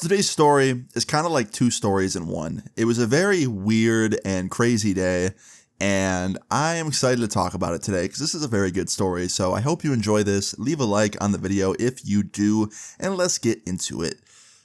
So today's story is kind of like two stories in one. It was a very weird and crazy day, and I am excited to talk about it today because this is a very good story. So I hope you enjoy this. Leave a like on the video if you do, and let's get into it.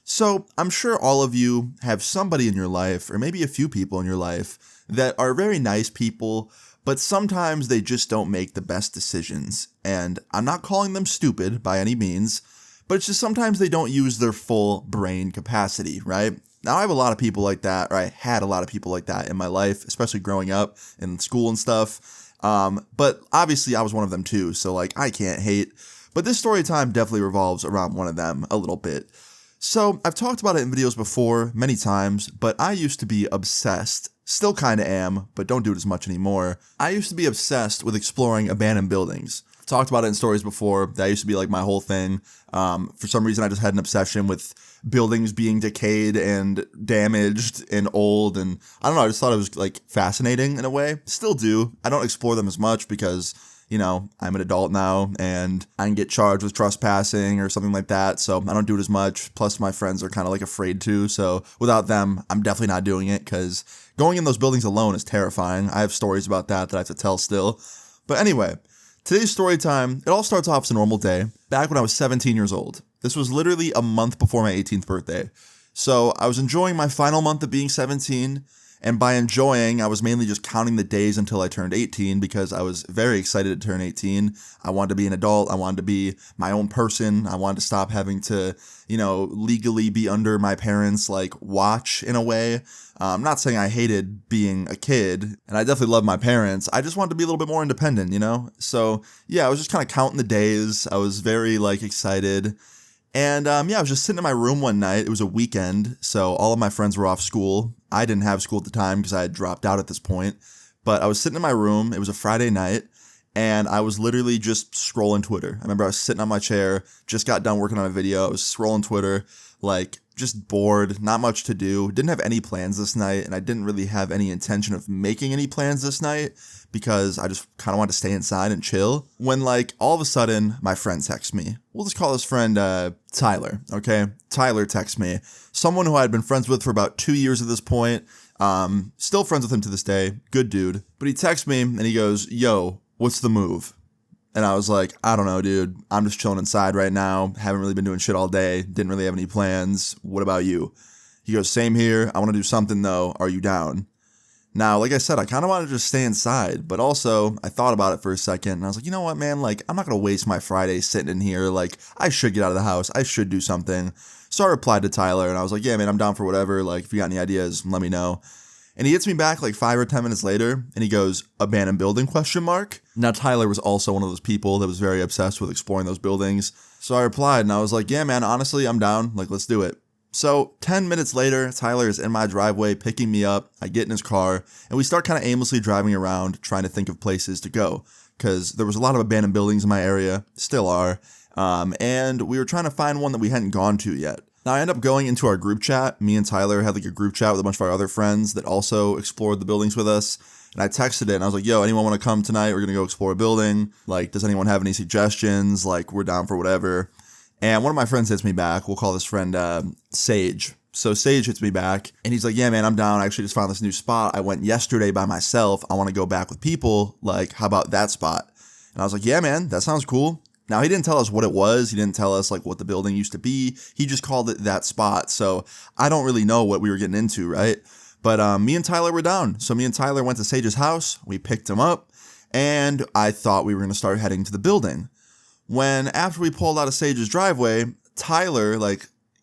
So I'm sure all of you have somebody in your life, or maybe a few people in your life, that are very nice people, but sometimes they just don't make the best decisions. And I'm not calling them stupid by any means, but it's just sometimes they don't use their full brain capacity, right? Now, I have a lot of people like that, or I had a lot of people like that in my life, especially growing up in school and stuff. But obviously, I was one of them too, so like, I can't hate. But this story time definitely revolves around one of them a little bit. So, I've talked about it in videos before, many times, but I used to be obsessed. Still kinda am, but don't do it as much anymore. I used to be obsessed with exploring abandoned buildings. I've talked about it in stories before. That used to be like my whole thing. For some reason, I just had an obsession with buildings being decayed and damaged and old, and I don't know, I just thought it was like fascinating in a way. Still do. I don't explore them as much because, you know, I'm an adult now and I can get charged with trespassing or something like that, so I don't do it as much. Plus, my friends are kind of like afraid to, so without them, I'm definitely not doing it because going in those buildings alone is terrifying. I have stories about that I have to tell still. But anyway, today's story time, it all starts off as a normal day, back when I was 17 years old. This was literally a month before my 18th birthday. So I was enjoying my final month of being 17, and by enjoying, I was mainly just counting the days until I turned 18 because I was very excited to turn 18. I wanted to be an adult. I wanted to be my own person. I wanted to stop having to, legally be under my parents' watch in a way. I'm not saying I hated being a kid, and I definitely loved my parents. I just wanted to be a little bit more independent, So yeah, I was just kind of counting the days. I was very excited. And I was just sitting in my room one night. It was a weekend, so all of my friends were off school. I didn't have school at the time because I had dropped out at this point. But I was sitting in my room. It was a Friday night, and I was literally just scrolling Twitter. I remember I was sitting on my chair, just got done working on a video. I was scrolling Twitter, just bored, not much to do. Didn't have any plans this night, and I didn't really have any intention of making any plans this night because I just kind of wanted to stay inside and chill. When all of a sudden, my friend texts me. We'll just call this friend Tyler, okay? Tyler texts me. Someone who I had been friends with for about 2 years at this point. Still friends with him to this day. Good dude. But he texts me and he goes, "Yo, what's the move?" And I was like, "I don't know, dude. I'm just chilling inside right now. Haven't really been doing shit all day. Didn't really have any plans. What about you?" He goes, "Same here. I want to do something though. Are you down?" Now, like I said, I kind of wanted to just stay inside, but also I thought about it for a second and I was like, you know what, man? I'm not going to waste my Friday sitting in here. I should get out of the house. I should do something. So I replied to Tyler and I was like, "Yeah, man, I'm down for whatever. If you got any ideas, let me know." And he hits me back 5 or 10 minutes later, and he goes, "Abandoned building, question mark?" Now, Tyler was also one of those people that was very obsessed with exploring those buildings. So I replied, and I was like, "Yeah, man, honestly, I'm down. Let's do it." So 10 minutes later, Tyler is in my driveway picking me up. I get in his car, and we start kind of aimlessly driving around, trying to think of places to go. Because there was a lot of abandoned buildings in my area, still are, and we were trying to find one that we hadn't gone to yet. Now, I end up going into our group chat. Me and Tyler had a group chat with a bunch of our other friends that also explored the buildings with us. And I texted it and I was like, "Yo, anyone want to come tonight? We're going to go explore a building. Does anyone have any suggestions? We're down for whatever." And one of my friends hits me back. We'll call this friend Sage. So Sage hits me back and he's like, "Yeah, man, I'm down. I actually just found this new spot. I went yesterday by myself. I want to go back with people. How about that spot?" And I was like, "Yeah, man, that sounds cool." Now, he didn't tell us what it was. He didn't tell us what the building used to be. He just called it that spot. So I don't really know what we were getting into, right? But me and Tyler were down. So me and Tyler went to Sage's house. We picked him up. And I thought we were going to start heading to the building. When after we pulled out of Sage's driveway, Tyler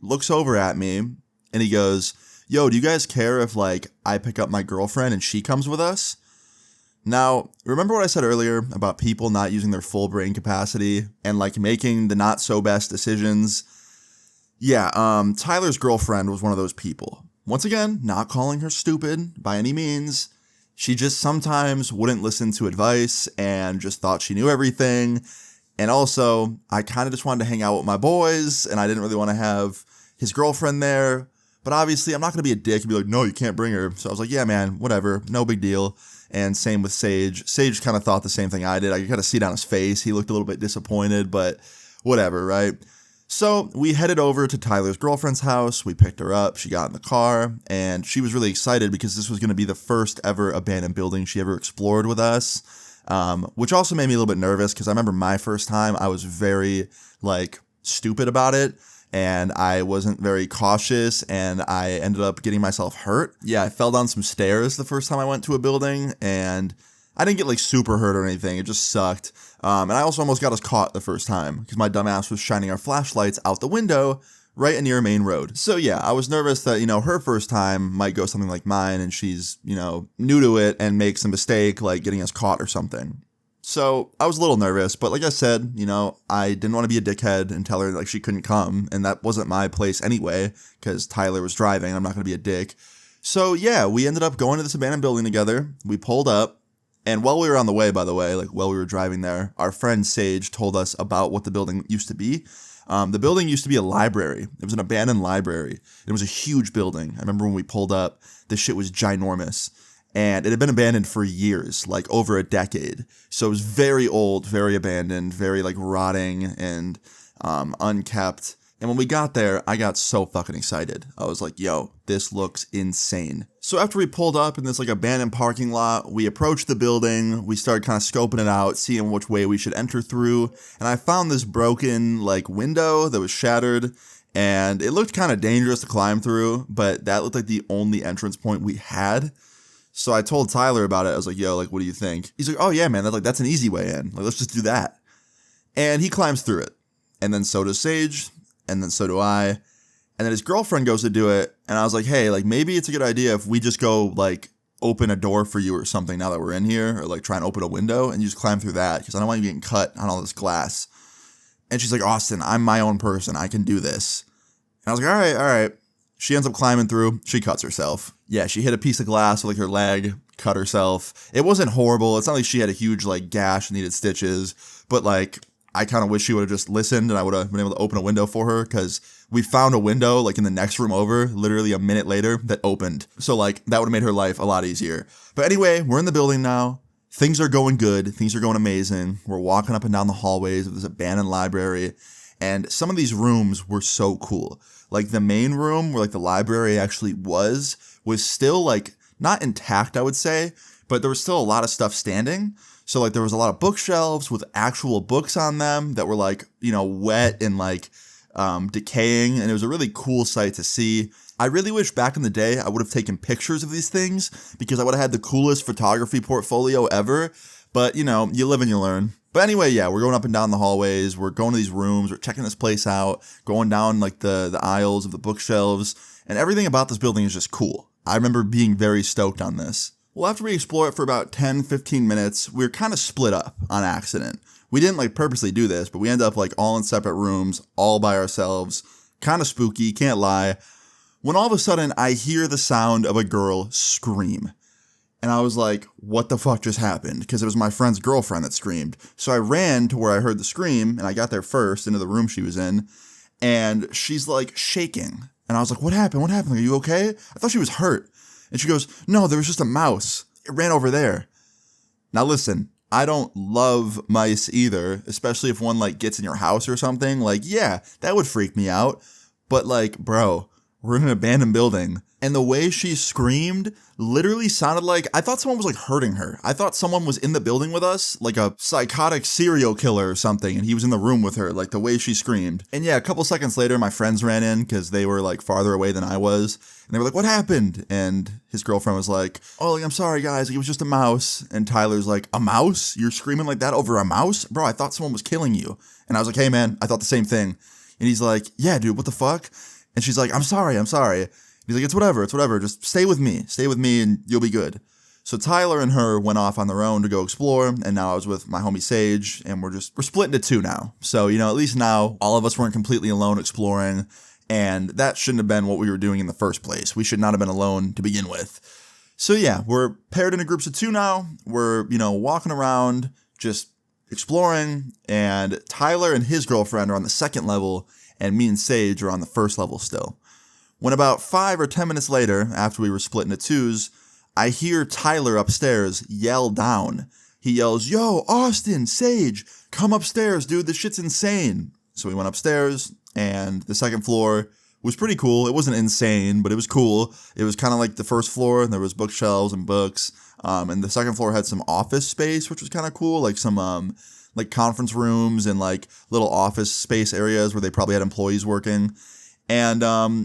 looks over at me and he goes, "Yo, do you guys care if I pick up my girlfriend and she comes with us?" Now, remember what I said earlier about people not using their full brain capacity and making the not so best decisions? Yeah, Tyler's girlfriend was one of those people. Once again, not calling her stupid by any means. She just sometimes wouldn't listen to advice and just thought she knew everything. And also, I kind of just wanted to hang out with my boys and I didn't really want to have his girlfriend there. But obviously, I'm not going to be a dick and be like, "No, you can't bring her." So I was like, "Yeah, man, whatever, no big deal." And same with Sage. Sage kind of thought the same thing I did. I could kind of see it on his face. He looked a little bit disappointed, but whatever, right? So we headed over to Tyler's girlfriend's house. We picked her up. She got in the car, and she was really excited because this was going to be the first ever abandoned building she ever explored with us, which also made me a little bit nervous because I remember my first time, I was very, stupid about it, and I wasn't very cautious, and I ended up getting myself hurt. Yeah, I fell down some stairs the first time I went to a building, and I didn't get super hurt or anything. It just sucked. And I also almost got us caught the first time because my dumbass was shining our flashlights out the window right near a main road. So yeah, I was nervous that, her first time might go something like mine and she's, new to it and makes a mistake like getting us caught or something. So I was a little nervous, but like I said, I didn't want to be a dickhead and tell her she couldn't come. And that wasn't my place anyway because Tyler was driving. I'm not going to be a dick. So yeah, we ended up going to this abandoned building together. We pulled up. And while we were on the way, by the way, while we were driving there, our friend Sage told us about what the building used to be. The building used to be a library. It was an abandoned library. It was a huge building. I remember when we pulled up, this shit was ginormous. And it had been abandoned for years, over a decade. So it was very old, very abandoned, very rotting and unkept. And when we got there, I got so fucking excited. I was like, yo, this looks insane. So after we pulled up in this abandoned parking lot, we approached the building. We started kind of scoping it out, seeing which way we should enter through. And I found this broken window that was shattered. And it looked kind of dangerous to climb through, but that looked like the only entrance point we had. So I told Tyler about it. I was like, yo, what do you think? He's like, oh yeah, man, that's an easy way in. Let's just do that. And he climbs through it. And then so does Sage. And then so do I. And then his girlfriend goes to do it. And I was like, hey, maybe it's a good idea if we just go open a door for you or something now that we're in here, or try and open a window and you just climb through that because I don't want you getting cut on all this glass. And she's like, Austin, I'm my own person. I can do this. And I was like, all right. She ends up climbing through. She cuts herself. Yeah, she hit a piece of glass with her leg, cut herself. It wasn't horrible. It's not like she had a huge gash and needed stitches, but I kind of wish she would have just listened and I would have been able to open a window for her because we found a window in the next room over literally a minute later that opened. So that would have made her life a lot easier. But anyway, we're in the building now. Things are going good. Things are going amazing. We're walking up and down the hallways of this abandoned library. And some of these rooms were so cool. The main room where the library actually was still not intact, I would say, but there was still a lot of stuff standing. So there was a lot of bookshelves with actual books on them that were wet and decaying. And it was a really cool sight to see. I really wish back in the day I would have taken pictures of these things because I would have had the coolest photography portfolio ever. But, you live and you learn. But anyway, yeah, we're going up and down the hallways. We're going to these rooms. We're checking this place out, going down the aisles of the bookshelves. And everything about this building is just cool. I remember being very stoked on this. Well, after we explore it for about 10, 15 minutes, we were kind of split up on accident. We didn't purposely do this, but we ended up all in separate rooms, all by ourselves. Kind of spooky, can't lie. When all of a sudden I hear the sound of a girl scream. And I was like, what the fuck just happened? Because it was my friend's girlfriend that screamed. So I ran to where I heard the scream, and I got there first into the room she was in, and she's shaking. And I was like, what happened? What happened? Are you okay? I thought she was hurt. And she goes, no, there was just a mouse. It ran over there. Now listen, I don't love mice either, especially if one gets in your house or something. Yeah, that would freak me out. But bro, we're in an abandoned building. And the way she screamed literally sounded I thought someone was hurting her. I thought someone was in the building with us, a psychotic serial killer or something, and he was in the room with her, the way she screamed. And yeah, a couple seconds later, my friends ran in because they were farther away than I was. And they were like, what happened? And his girlfriend was like, oh, I'm sorry, guys. It was just a mouse. And Tyler's like, a mouse? You're screaming like that over a mouse? Bro, I thought someone was killing you. And I was like, hey, man, I thought the same thing. And he's like, yeah, dude, what the fuck? And she's like, I'm sorry. He's like, it's whatever. Just stay with me and you'll be good. So Tyler and her went off on their own to go explore. And now I was with my homie Sage and we're split into two now. So, at least now all of us weren't completely alone exploring. And that shouldn't have been what we were doing in the first place. We should not have been alone to begin with. So yeah, we're paired into groups of two now. We're, walking around, just exploring. And Tyler and his girlfriend are on the second level. And me and Sage are on the first level still. When about 5 or 10 minutes later, after we were split into twos, I hear Tyler upstairs yell down. He yells, yo, Austin, Sage, come upstairs, dude, this shit's insane. So we went upstairs. and the second floor was pretty cool. It wasn't insane, but it was cool. It was kind of like the first floor, and there was bookshelves and books. And the second floor had some office space, which was kind of cool, like some like conference rooms and like little office space areas where they probably had employees working. And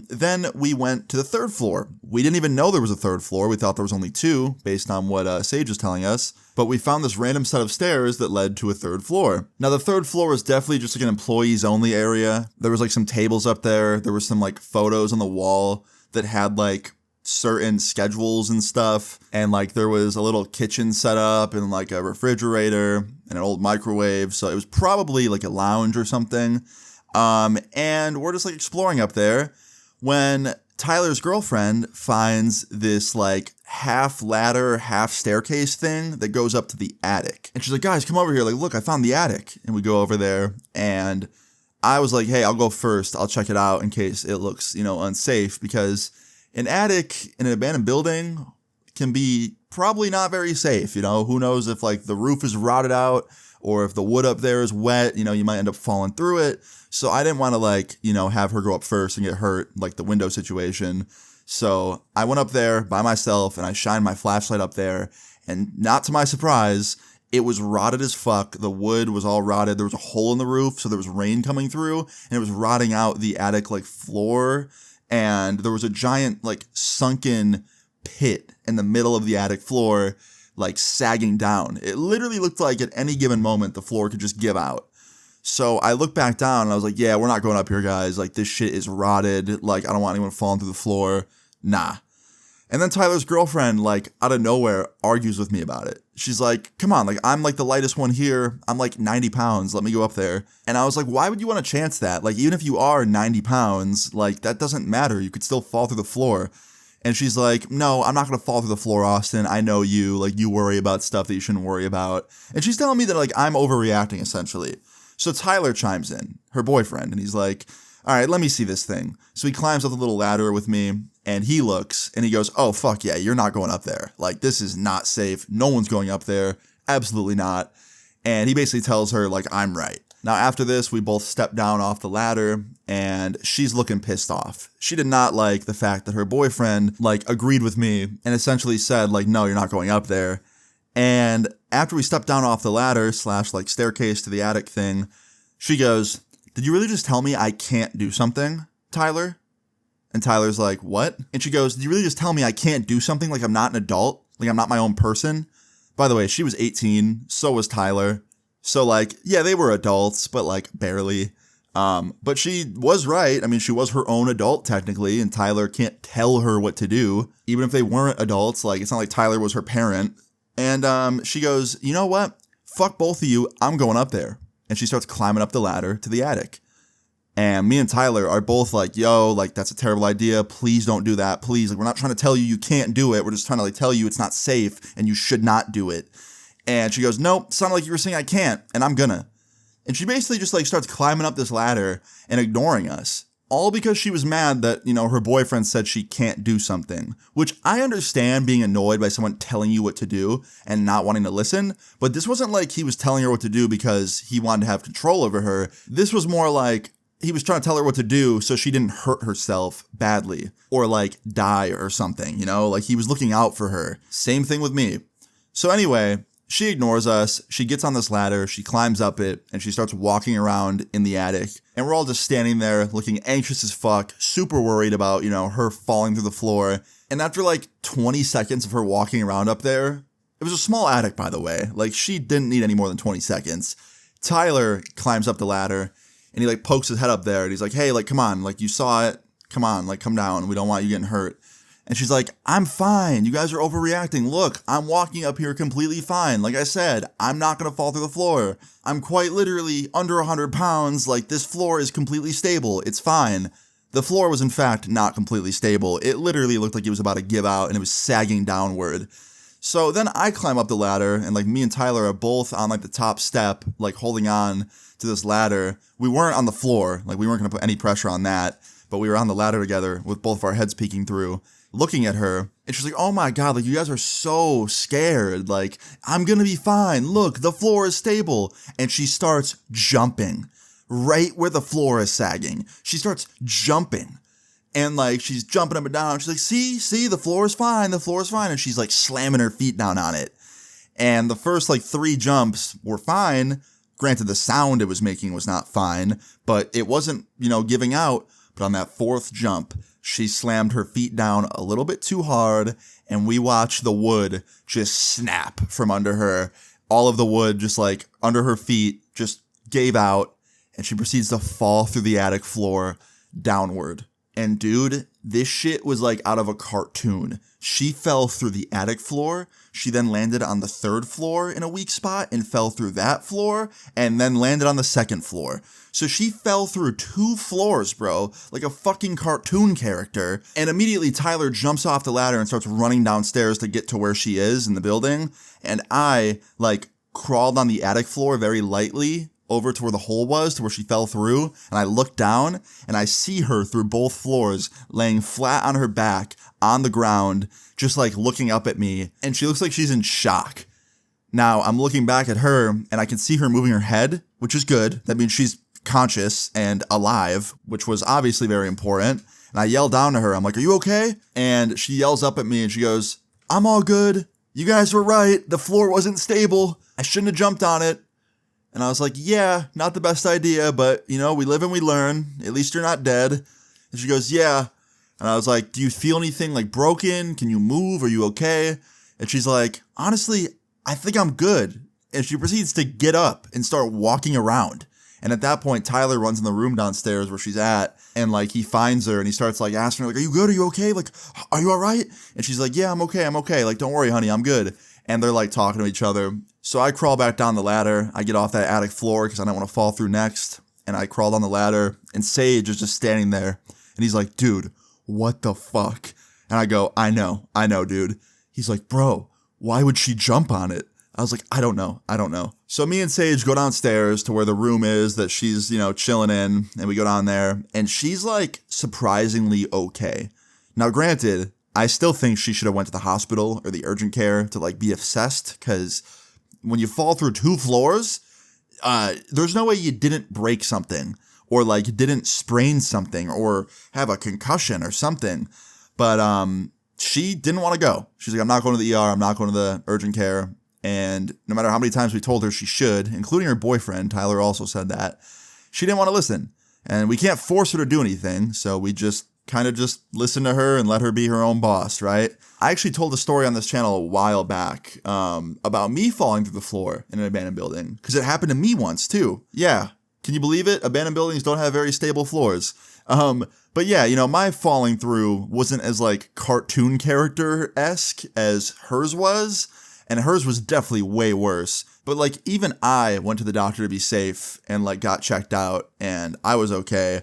then we went to the third floor. We didn't even know there was a third floor. We thought there was only two based on what Sage was telling us. But we found this random set of stairs that led to a third floor. Now, the third floor was definitely just like an employees only area. There was like some tables up there. There were some like photos on the wall that had like certain schedules and stuff. And like there was a little kitchen set up and like a refrigerator and an old microwave. So it was probably like a lounge or something. And we're just like exploring up there when Tyler's girlfriend finds this like half ladder, half staircase thing that goes up to the attic. And she's like, guys, come over here. Like, look, I found the attic. And we go over there, and I was like, hey, I'll go first. I'll check it out in case it looks, unsafe, because an attic in an abandoned building can be probably not very safe. Who knows if like the roof is rotted out or if the wood up there is wet, you might end up falling through it. So I didn't want to like, have her go up first and get hurt, like the window situation. So I went up there by myself and I shined my flashlight up there, and not to my surprise, it was rotted as fuck. The wood was all rotted. There was a hole in the roof, so there was rain coming through, and it was rotting out the attic like floor. And there was a giant like sunken pit in the middle of the attic floor, like sagging down. It literally looked like at any given moment the floor could just give out. So I looked back down and I was like, yeah, we're not going up here, guys. Like, this shit is rotted. Like, I don't want anyone falling through the floor. Nah. And then Tyler's girlfriend, like, out of nowhere, argues with me about it. She's like, come on, like, I'm like the lightest one here. I'm like 90 pounds. Let me go up there. And I was like, why would you want to chance that? Like, even if you are 90 pounds, like, that doesn't matter. You could still fall through the floor. And she's like, no, I'm not going to fall through the floor, Austin. I know you. Like, you worry about stuff that you shouldn't worry about. And she's telling me that, like, I'm overreacting, essentially. So Tyler chimes in, her boyfriend, and he's like, all right, let me see this thing. So he climbs up the little ladder with me, and he looks, and he goes, oh, fuck yeah, you're not going up there. Like, this is not safe. No one's going up there. Absolutely not. And he basically tells her, like, I'm right. Now, after this, we both step down off the ladder, and she's looking pissed off. She did not like the fact that her boyfriend, like, agreed with me and essentially said, like, no, you're not going up there. And after we stepped down off the ladder / like staircase to the attic thing, she goes, did you really just tell me I can't do something, Tyler? And Tyler's like, what? And she goes, did you really just tell me I can't do something? Like I'm not an adult? Like I'm not my own person? By the way, she was 18. So was Tyler. So like, yeah, they were adults, but like barely. But she was right. I mean, she was her own adult technically, and Tyler can't tell her what to do. Even if they weren't adults, like it's not like Tyler was her parent. And she goes, you know what? Fuck both of you. I'm going up there. And she starts climbing up the ladder to the attic. And me and Tyler are both like, yo, like, that's a terrible idea. Please don't do that. Please. Like, we're not trying to tell you you can't do it. We're just trying to like tell you it's not safe and you should not do it. And she goes, nope, sounded like you were saying I can't, and I'm gonna. And she basically just like starts climbing up this ladder and ignoring us. All because she was mad that, her boyfriend said she can't do something, which I understand being annoyed by someone telling you what to do and not wanting to listen. But this wasn't like he was telling her what to do because he wanted to have control over her. This was more like he was trying to tell her what to do so she didn't hurt herself badly or like die or something, like he was looking out for her. Same thing with me. So anyway, she ignores us, she gets on this ladder, she climbs up it, and she starts walking around in the attic. And we're all just standing there looking anxious as fuck, super worried about, her falling through the floor. And after like 20 seconds of her walking around up there, it was a small attic, by the way. Like, she didn't need any more than 20 seconds. Tyler climbs up the ladder, and he like pokes his head up there, and he's like, hey, like, come on, like, you saw it. Come on, like, come down. We don't want you getting hurt. And she's like, I'm fine. You guys are overreacting. Look, I'm walking up here completely fine. Like I said, I'm not going to fall through the floor. I'm quite literally under 100 pounds. Like, this floor is completely stable. It's fine. The floor was, in fact, not completely stable. It literally looked like it was about to give out, and it was sagging downward. So then I climb up the ladder, and like me and Tyler are both on like the top step, like holding on to this ladder. We weren't on the floor. Like, we weren't going to put any pressure on that, but we were on the ladder together with both of our heads peeking through, looking at her, and she's like, oh my God, like, you guys are so scared. Like, I'm gonna be fine. Look, the floor is stable. And she starts jumping right where the floor is sagging. She starts jumping. And like she's jumping up and down. She's like, see, the floor is fine. The floor is fine. And she's like slamming her feet down on it. And the first like 3 jumps were fine. Granted, the sound it was making was not fine, but it wasn't, giving out. But on that 4th jump, she slammed her feet down a little bit too hard, and we watched the wood just snap from under her. All of the wood just like under her feet just gave out, and she proceeds to fall through the attic floor downward. And dude, this shit was like out of a cartoon. She fell through the attic floor. She then landed on the 3rd floor in a weak spot and fell through that floor and then landed on the 2nd floor. So she fell through 2 floors, bro, like a fucking cartoon character. And immediately Tyler jumps off the ladder and starts running downstairs to get to where she is in the building. And I like crawled on the attic floor very lightly over to where the hole was, to where she fell through, and I look down, and I see her through both floors, laying flat on her back, on the ground, just like looking up at me, and she looks like she's in shock. Now, I'm looking back at her, and I can see her moving her head, which is good. That means she's conscious and alive, which was obviously very important. And I yell down to her, I'm like, are you okay? And she yells up at me, and she goes, I'm all good. You guys were right. The floor wasn't stable. I shouldn't have jumped on it. And I was like, yeah, not the best idea, but, we live and we learn. At least you're not dead. And she goes, yeah. And I was like, do you feel anything like broken? Can you move? Are you okay? And she's like, honestly, I think I'm good. And she proceeds to get up and start walking around. And at that point, Tyler runs in the room downstairs where she's at. And like, he finds her and he starts like asking her, like, are you good? Are you okay? Like, are you all right? And she's like, yeah, I'm okay. Like, don't worry, honey, I'm good. And they're like talking to each other. So I crawl back down the ladder. I get off that attic floor because I don't want to fall through next. And I crawl down the ladder, and Sage is just standing there. And he's like, dude, what the fuck? And I go, I know, dude. He's like, bro, why would she jump on it? I was like, I don't know. So me and Sage go downstairs to where the room is that she's, chilling in. And we go down there, and she's like surprisingly okay. Now, granted, I still think she should have went to the hospital or the urgent care to like be assessed, because when you fall through 2 floors, there's no way you didn't break something or like didn't sprain something or have a concussion or something. But she didn't want to go. She's like, I'm not going to the ER. I'm not going to the urgent care. And no matter how many times we told her she should, including her boyfriend, Tyler also said that, she didn't want to listen. And we can't force her to do anything. So we just kind of just listen to her and let her be her own boss, right? I actually told a story on this channel a while back about me falling through the floor in an abandoned building, because it happened to me once too. Yeah, can you believe it? Abandoned buildings don't have very stable floors. But yeah, my falling through wasn't as like cartoon character-esque as hers was, and hers was definitely way worse. But like even I went to the doctor to be safe and like got checked out, and I was okay.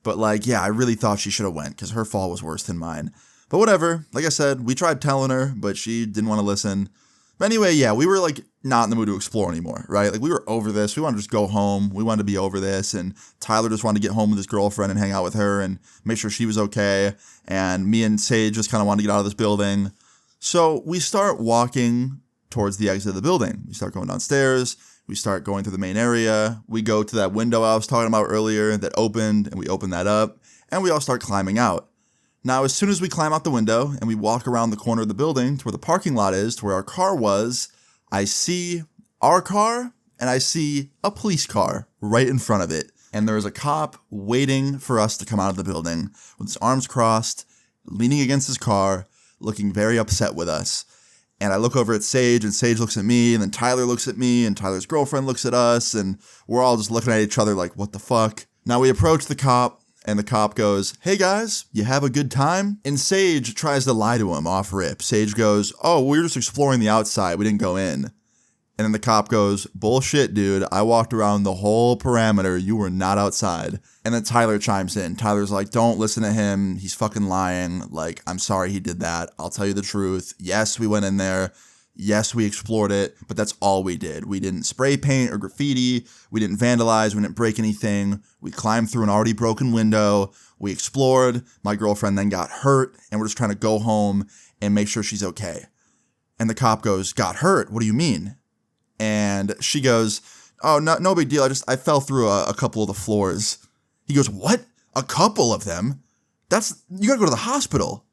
But like, yeah, I really thought she should have went because her fall was worse than mine. But whatever. Like I said, we tried telling her, but she didn't want to listen. But anyway, yeah, we were like not in the mood to explore anymore, right? Like we were over this. We wanted to just go home. We wanted to be over this. And Tyler just wanted to get home with his girlfriend and hang out with her and make sure she was okay. And me and Sage just kind of wanted to get out of this building. So we start walking towards the exit of the building. We start going downstairs. We start going through the main area. We go to that window I was talking about earlier that opened, and we open that up, and we all start climbing out. Now, as soon as we climb out the window and we walk around the corner of the building to where the parking lot is, to where our car was, I see our car, and I see a police car right in front of it. And there is a cop waiting for us to come out of the building with his arms crossed, leaning against his car, looking very upset with us. And I look over at Sage, and Sage looks at me, and then Tyler looks at me, and Tyler's girlfriend looks at us, and we're all just looking at each other like, what the fuck? Now we approach the cop, and the cop goes, hey guys, you have a good time? And Sage tries to lie to him off rip. Sage goes, oh, we were just exploring the outside, we didn't go in. And then the cop goes, bullshit, dude, I walked around the whole perimeter, you were not outside. And then Tyler chimes in. Tyler's like, don't listen to him, he's fucking lying. Like, I'm sorry he did that, I'll tell you the truth. Yes, we went in there. Yes, we explored it, but that's all we did. We didn't spray paint or graffiti. We didn't vandalize. We didn't break anything. We climbed through an already broken window. We explored. My girlfriend then got hurt, and we're just trying to go home and make sure she's okay. And the cop goes, got hurt? What do you mean? And she goes, Oh, no big deal. I fell through a couple of the floors. He goes, what? A couple of them? You gotta go to the hospital.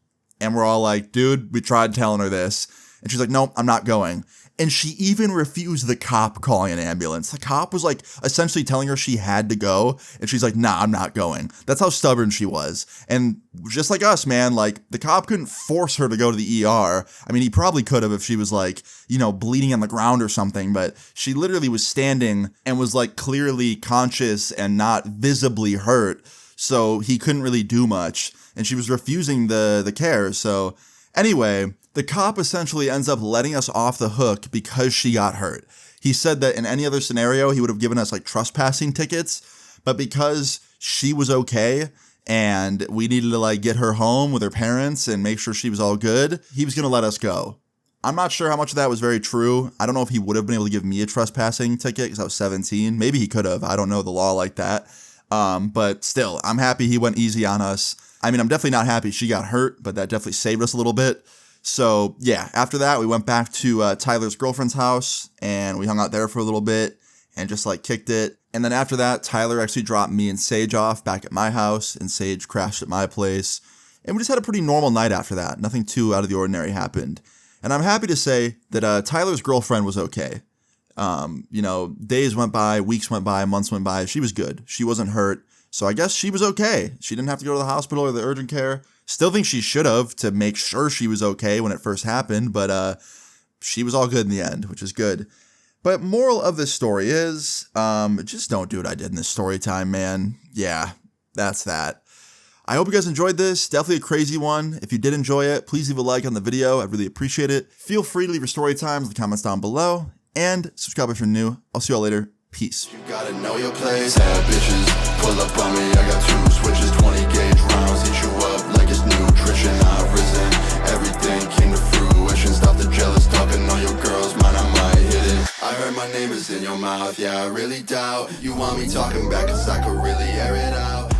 And we're all like, dude, we tried telling her this. And she's like, no, I'm not going. And she even refused the cop calling an ambulance. The cop was like essentially telling her she had to go. And she's like, nah, I'm not going. That's how stubborn she was. And just like us, man, like the cop couldn't force her to go to the ER. I mean, he probably could have if she was like, bleeding on the ground or something. But she literally was standing and was like clearly conscious and not visibly hurt. So he couldn't really do much. And she was refusing the care. So anyway, the cop essentially ends up letting us off the hook because she got hurt. He said that in any other scenario, he would have given us like trespassing tickets, but because she was okay and we needed to like get her home with her parents and make sure she was all good, he was going to let us go. I'm not sure how much of that was very true. I don't know if he would have been able to give me a trespassing ticket because I was 17. Maybe he could have. I don't know the law like that. But still, I'm happy he went easy on us. I mean, I'm definitely not happy she got hurt, but that definitely saved us a little bit. So yeah, after that, we went back to Tyler's girlfriend's house and we hung out there for a little bit and just like kicked it. And then after that, Tyler actually dropped me and Sage off back at my house and Sage crashed at my place. And we just had a pretty normal night after that. Nothing too out of the ordinary happened. And I'm happy to say that Tyler's girlfriend was okay. Days went by, weeks went by, months went by. She was good. She wasn't hurt. So I guess she was okay. She didn't have to go to the hospital or the urgent care. Still think she should have to make sure she was okay when it first happened, but she was all good in the end, which is good. But moral of this story is, just don't do what I did in this story time, man. Yeah, that's that. I hope you guys enjoyed this. Definitely a crazy one. If you did enjoy it, please leave a like on the video. I'd really appreciate it. Feel free to leave your story times in the comments down below. And subscribe if you're new. I'll see y'all later. Peace. You gotta know your place. Have bitches pull up on me. I got 2 switches, 20 gauge rounds. Hit you up like it's nutrition. I've risen. Everything came to fruition. Stop the jealous talking on your girls. Mine, I might hit it. I heard my name is in your mouth. Yeah, I really doubt you want me talking back, cause I could really air it out.